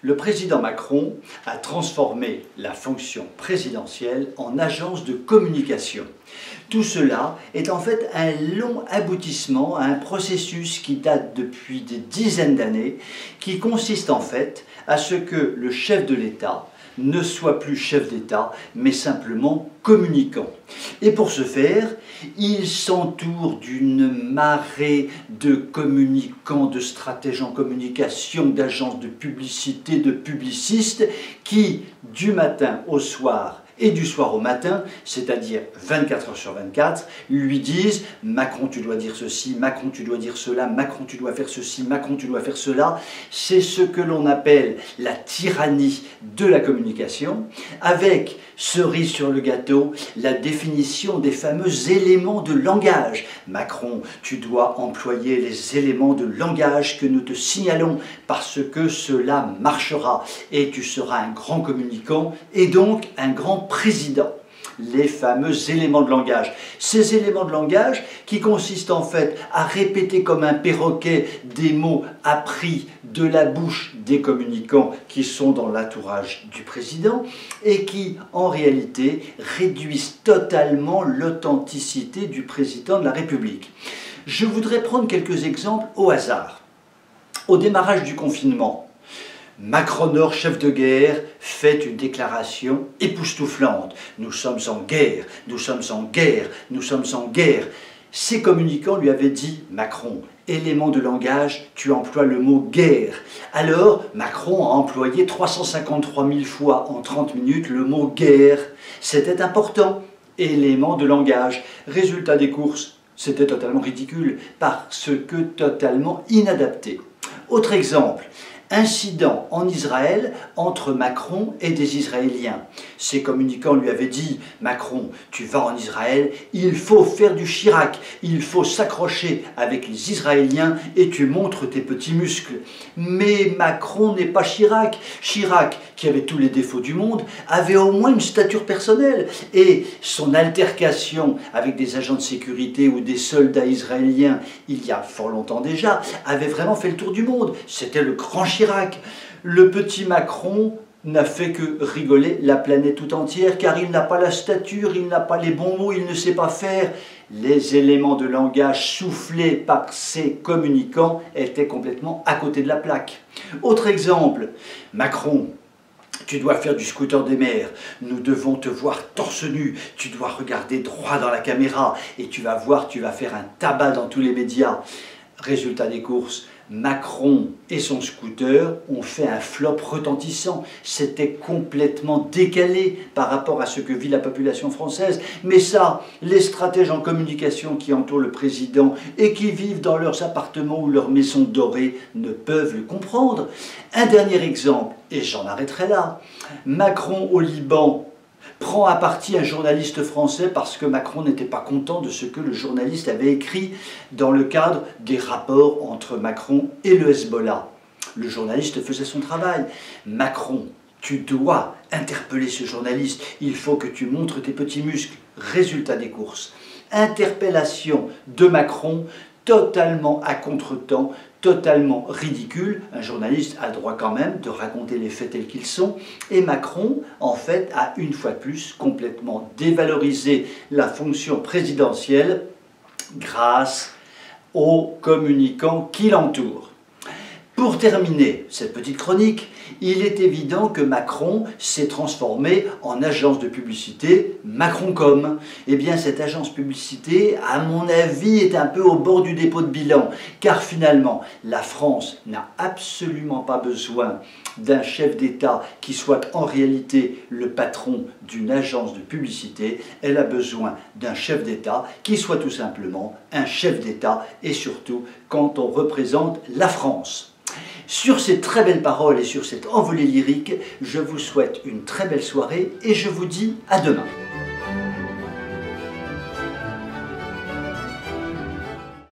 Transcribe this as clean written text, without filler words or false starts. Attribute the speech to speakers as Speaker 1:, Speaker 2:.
Speaker 1: Le président Macron a transformé la fonction présidentielle en agence de communication. Tout cela est en fait un long aboutissement à un processus qui date depuis des dizaines d'années, qui consiste en fait à ce que le chef de l'État ne soit plus chef d'État, mais simplement communicant. Et pour ce faire, il s'entoure d'une marée de communicants, de stratèges en communication, d'agences de publicité, de publicistes, qui, du matin au soir, et du soir au matin, c'est-à-dire 24 heures sur 24, lui disent « Macron, tu dois dire ceci, Macron, tu dois dire cela, Macron, tu dois faire ceci, Macron, tu dois faire cela ». C'est ce que l'on appelle la tyrannie de la communication, avec, cerise sur le gâteau, la définition des fameux éléments de langage. Macron, tu dois employer les éléments de langage que nous te signalons parce que cela marchera et tu seras un grand communicant et donc un grand président. Les fameux éléments de langage. Ces éléments de langage qui consistent en fait à répéter comme un perroquet des mots appris de la bouche des communicants qui sont dans l'entourage du président et qui en réalité réduisent totalement l'authenticité du président de la République. Je voudrais prendre quelques exemples au hasard. Au démarrage du confinement, Macron, chef de guerre, fait une déclaration époustouflante. Nous sommes en guerre, nous sommes en guerre, nous sommes en guerre. Ses communicants lui avaient dit « Macron, élément de langage, tu emploies le mot guerre ». Alors, Macron a employé 353 000 fois en 30 minutes le mot guerre. C'était important, élément de langage. Résultat des courses, c'était totalement ridicule parce que totalement inadapté. Autre exemple. Incident en Israël entre Macron et des Israéliens. Ses communicants lui avaient dit « Macron, tu vas en Israël, il faut faire du Chirac, il faut s'accrocher avec les Israéliens et tu montres tes petits muscles. » Mais Macron n'est pas Chirac. Chirac, qui avait tous les défauts du monde, avait au moins une stature personnelle et son altercation avec des agents de sécurité ou des soldats israéliens, il y a fort longtemps déjà, avait vraiment fait le tour du monde. C'était le grand Chirac. Le petit Macron n'a fait que rigoler la planète tout entière car il n'a pas la stature, il n'a pas les bons mots, il ne sait pas faire. Les éléments de langage soufflés par ses communicants étaient complètement à côté de la plaque. Autre exemple, Macron. Tu dois faire du scooter des mers, nous devons te voir torse nu, tu dois regarder droit dans la caméra et tu vas voir, tu vas faire un tabac dans tous les médias. Résultat des courses, Macron et son scooter ont fait un flop retentissant. C'était complètement décalé par rapport à ce que vit la population française. Mais ça, les stratèges en communication qui entourent le président et qui vivent dans leurs appartements ou leurs maisons dorées ne peuvent le comprendre. Un dernier exemple, et j'en arrêterai là. Macron au Liban prend à partie un journaliste français parce que Macron n'était pas content de ce que le journaliste avait écrit dans le cadre des rapports entre Macron et le Hezbollah. Le journaliste faisait son travail. Macron, tu dois interpeller ce journaliste, il faut que tu montres tes petits muscles. Résultat des courses. Interpellation de Macron, totalement à contretemps, totalement ridicule. Un journaliste a le droit quand même de raconter les faits tels qu'ils sont. Et Macron, en fait, a une fois de plus complètement dévalorisé la fonction présidentielle grâce aux communicants qui l'entourent. Pour terminer cette petite chronique, il est évident que Macron s'est transformé en agence de publicité Macroncom. Eh bien, cette agence publicité, à mon avis, est un peu au bord du dépôt de bilan, car finalement, la France n'a absolument pas besoin d'un chef d'État qui soit en réalité le patron d'une agence de publicité. Elle a besoin d'un chef d'État qui soit tout simplement un chef d'État, et surtout quand on représente la France. Sur ces très belles paroles et sur cette envolée lyrique, je vous souhaite une très belle soirée et je vous dis à demain.